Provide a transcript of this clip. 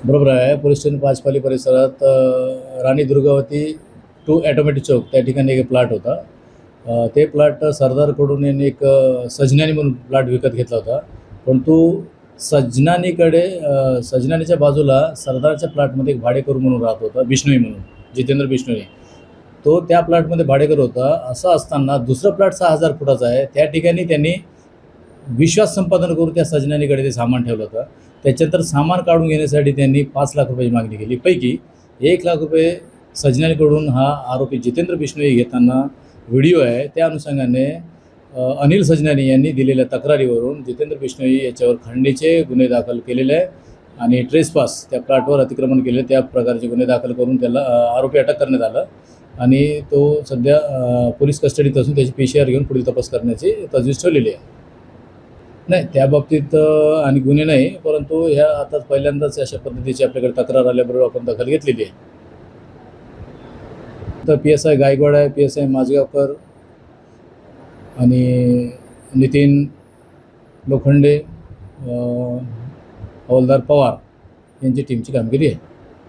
बरोबर आहे. Police station पाचपाली परिसरात राणी दुर्गावती टू ॲटोमॅटिक चौक त्या ठिकाणी एक प्लॉट होता. ते प्लॉट सरदारकडून यांनी एक सजनानी म्हणून प्लॉट विकत घेतला होता. परंतु सजनानीच्या बाजूला सरदारच्या प्लॉटमध्ये एक भाडेकरू म्हणून राहत होता, बिश्नोई म्हणून, जितेंद्र बिश्नोई. तो त्या प्लॉटमध्ये भाडेकरू होता. असं असताना दुसरा प्लॉट 6,000 फुटाचा आहे. त्या ठिकाणी त्यांनी विश्वास संपादन करून त्या सजनानीकडे ते सामान ठेवलं होतं. त्याच्यानंतर सामान काढून घेण्यासाठी त्यांनी 5 लाख रुपयाची मागणी केली. पैकी 1 लाख रुपये सजनानीकडून हा आरोपी जितेंद्र बिश्नोई घेताना व्हिडिओ आहे. त्या अनुषंगाने अनिल सजनानी यांनी दिलेल्या तक्रारीवरून जितेंद्र बिश्नोई याच्यावर खंडणीचे गुन्हे दाखल केलेले आहे आणि ट्रेसपास त्या प्लॉटवर अतिक्रमण केले त्या प्रकारचे गुन्हे दाखल करून त्याला आरोपी अटक करण्यात आला आणि तो सध्या पोलीस कस्टडीत असून त्याची PCR घेऊन पुढील तपास करण्याची तजवीज ठेवलेली आहे. नाही, त्या बाबतीत आणि गुन्हे नाही, परंतु ह्या आता पहिल्यांदाच अशा पद्धतीची आपल्याकडे तक्रार आल्याबरोबर आपण दखल घेतलेली आहे. तर PSI गायकवाड आहे, PSI माझगावकर आणि नितीन लोखंडे, हवालदार पवार यांची टीमची कामगिरी आहे.